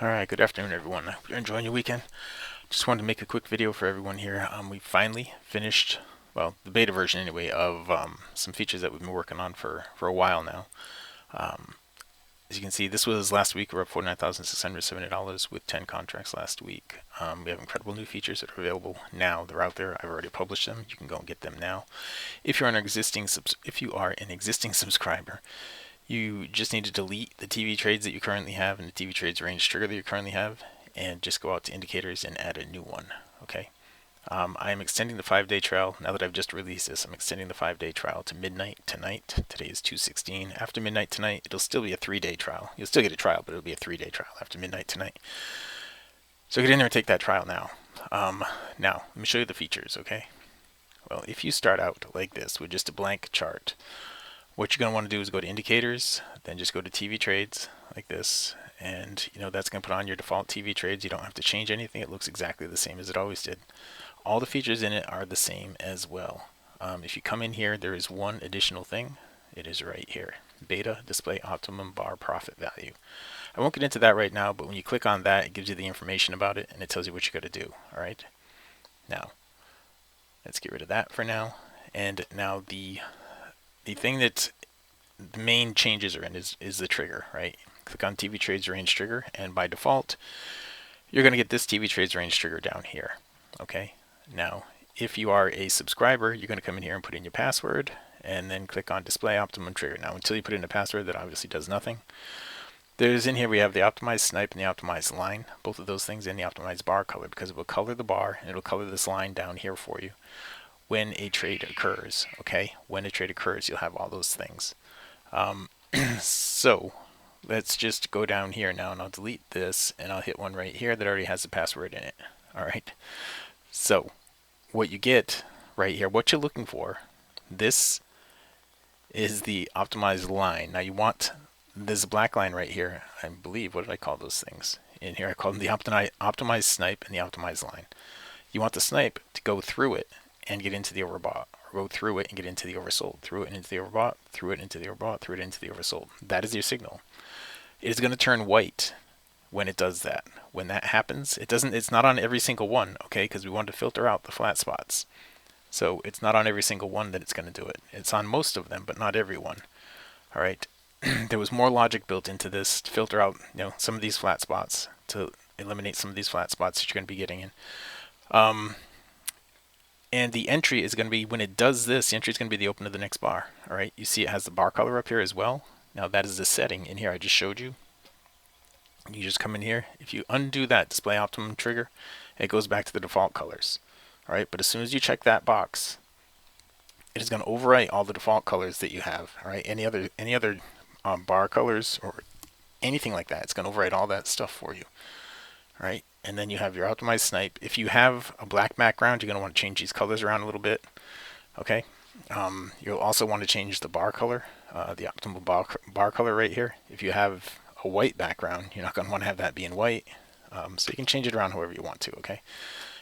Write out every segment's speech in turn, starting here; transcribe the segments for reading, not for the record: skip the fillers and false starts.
Alright, good afternoon everyone. I hope you're enjoying your weekend. Just wanted to make a quick video for everyone here. We finally finished, well, the beta version anyway, of some features that we've been working on for a while now. As you can see, this was last week. We're up $49,670 with 10 contracts last week. We have incredible new features that are available now. They're out there. I've already published them. You can go and get them now. If you are an existing subscriber, you just need to delete the TV trades that you currently have and the TV trades range trigger that you currently have, and just go out to indicators and add a new one. Okay. I am extending the 5-day trial. Now that I've just released this, I'm extending the 5-day trial to midnight tonight. Today is 2/16. After midnight tonight, it'll still be a 3-day trial. You'll still get a trial, but it'll be a 3-day trial after midnight tonight. So get in there and take that trial now. Now, let me show you the features, okay? Well, if you start out like this with just a blank chart, what you're going to want to do is go to indicators, then just go to TV trades like this, and that's going to put on your default TV trades. You don't have to change anything. It looks exactly the same as it always did. All the features in it are the same as well. If you come in here, there is one additional thing. It is right here. Beta display optimum bar profit value. I won't get into that right now, but when you click on that, it gives you the information about it and it tells you what you got to do. All right. Now, let's get rid of that for now. And now the thing that the main changes are in is the trigger, right? Click on TV trades range trigger, and by default, you're going to get this TV trades range trigger down here. Okay. Now, if you are a subscriber, you're going to come in here and put in your password, and then click on display optimum trigger. Now, until you put in a password, that obviously does nothing. There's in here we have the optimized snipe and the optimized line, both of those things, and the optimized bar color, because it will color the bar and it'll color this line down here for you when a trade occurs. Okay, when a trade occurs, you'll have all those things. So let's just go down here now, and I'll delete this, and I'll hit one right here that already has the password in it. All right. So what you get right here, what you're looking for, this is the optimized line. Now you want this black line right here. I believe, what did I call those things? In here I call them the optimized snipe and the optimized line. You want the snipe to go through it and get into the overbought, or go through it and get into the oversold, through it and into the overbought, through it into the overbought, through it into the oversold. That is your signal. It is going to turn white when it does that. When that happens, it's not on every single one, okay, because we want to filter out the flat spots. So it's not on every single one that it's going to do it. It's on most of them, but not every one. All right. There was more logic built into this to filter out, some of these flat spots, to eliminate some of these flat spots that you're going to be getting in. And the entry is going to be, when it does this, the entry is going to be the open of the next bar. All right. You see it has the bar color up here as well. Now that is the setting in here I just showed you. You just come in here. If you undo that display optimum trigger, it goes back to the default colors. All right. But as soon as you check that box, it is going to overwrite all the default colors that you have. All right. Any other bar colors or anything like that, it's going to overwrite all that stuff for you. All right. And then you have your optimized snipe. If you have a black background, you're going to want to change these colors around a little bit. Okay. You'll also want to change the bar color, the optimal bar color right here. If you have a white background, you're not going to want to have that being white. So you can change it around however you want to. Okay.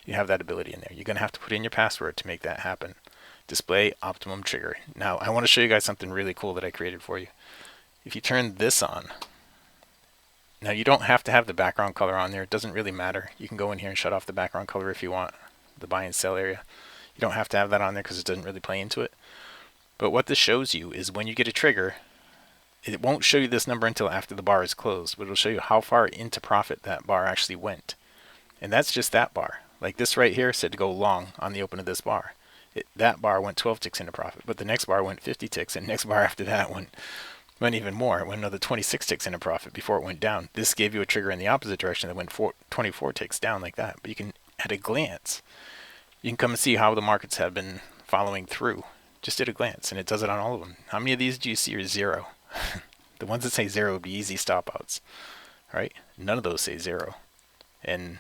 You have that ability in there. You're going to have to put in your password to make that happen. Display optimum trigger. Now I want to show you guys something really cool that I created for you. If you turn this on, now you don't have to have the background color on there. It doesn't really matter. You can go in here and shut off the background color if you want, the buy and sell area. You don't have to have that on there because it doesn't really play into it. But what this shows you is when you get a trigger, it won't show you this number until after the bar is closed, but it'll show you how far into profit that bar actually went. And that's just that bar. Like this right here said to go long on the open of this bar. That bar went 12 ticks into profit, but the next bar went 50 ticks, and the next bar after that went even more. It went another 26 ticks into profit before it went down. This gave you a trigger in the opposite direction that went 24 ticks down like that. But you can, at a glance, you can come and see how the markets have been following through just at a glance, and it does it on all of them. How many of these do you see are zero? The ones that say zero would be easy stop outs, right? None of those say zero. And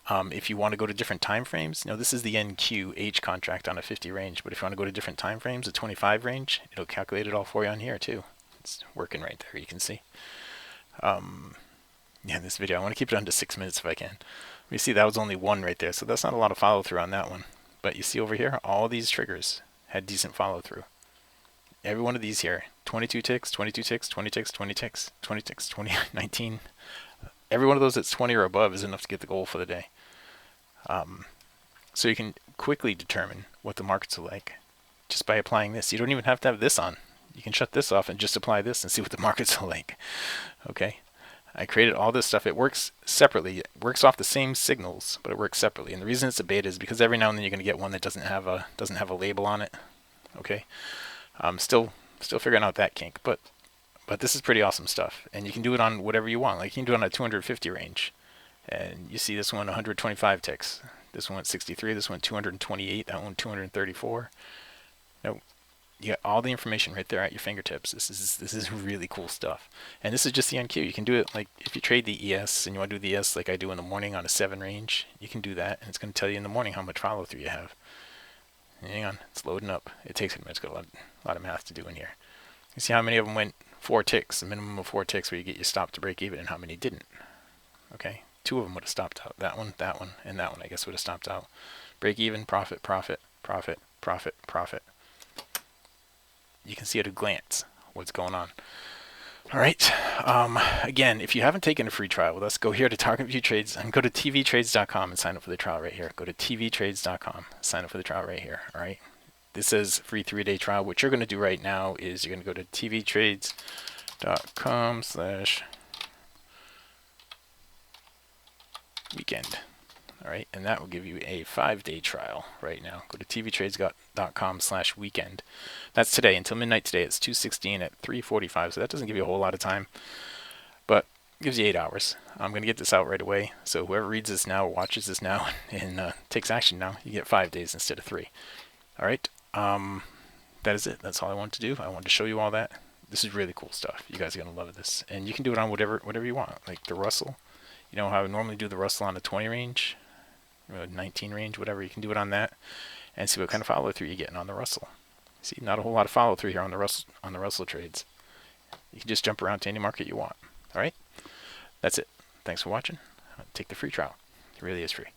if you want to go to different time frames, this is the NQH contract on a 50 range, but if you want to go to different time frames, a 25 range, it'll calculate it all for you on here too. It's working right there, you can see. Yeah, this video, I want to keep it under 6 minutes if I can. You see that was only one right there, so that's not a lot of follow through on that one. But you see over here, all these triggers had decent follow through. Every one of these here, 22 ticks, 22 ticks, 20 ticks, 20 ticks, 20 ticks, 20, 19, every one of those that's 20 or above is enough to get the goal for the day. So you can quickly determine what the markets are like just by applying this. You don't even have to have this on. You can shut this off and just apply this and see what the markets are like. Okay, I created all this stuff. It works separately. It works off the same signals, but it works separately. And the reason it's a beta is because every now and then you're going to get one that doesn't have a label on it. Okay, still figuring out that kink, but this is pretty awesome stuff. And you can do it on whatever you want. Like you can do it on a 250 range, and you see this one 125 ticks. This one went 63. This one 228. That one 234. Now, you got all the information right there at your fingertips. This is really cool stuff. And this is just the NQ. You can do it like if you trade the ES and you want to do the ES like I do in the morning on a 7 range, you can do that, and it's going to tell you in the morning how much follow through you have. Hang on, it's loading up. It takes a minute. It's got a lot of math to do in here. You see how many of them went 4 ticks, a minimum of 4 ticks where you get your stop to break even, and how many didn't. Okay, 2 of them would have stopped out. That one, and that one I guess would have stopped out. Break even, profit, profit, profit, profit, profit. You can see at a glance what's going on. All right. Again, if you haven't taken a free trial with us, go here to Target View Trades and go to tvtrades.com and sign up for the trial right here. Go to tvtrades.com, sign up for the trial right here. All right. This says free 3-day trial. What you're going to do right now is you're going to go to tvtrades.com/weekend. All right, and that will give you a 5-day trial right now. Go to tvtrades.com/weekend. That's today until midnight today. It's 2/16 at 3:45, so that doesn't give you a whole lot of time, but it gives you 8 hours. I'm going to get this out right away, so whoever reads this now, watches this now, and takes action now, you get 5 days instead of 3. All right, that is it. That's all I wanted to do. I wanted to show you all that. This is really cool stuff. You guys are going to love this, and you can do it on whatever you want, like the Russell. You know how I normally do the Russell on the 20 range? 19 range, whatever. You can do it on that and see what kind of follow through you're getting on the Russell. See, not a whole lot of follow through here on the Russell trades. You can just jump around to any market you want. All right, that's it. Thanks for watching. Take the free trial. It really is free.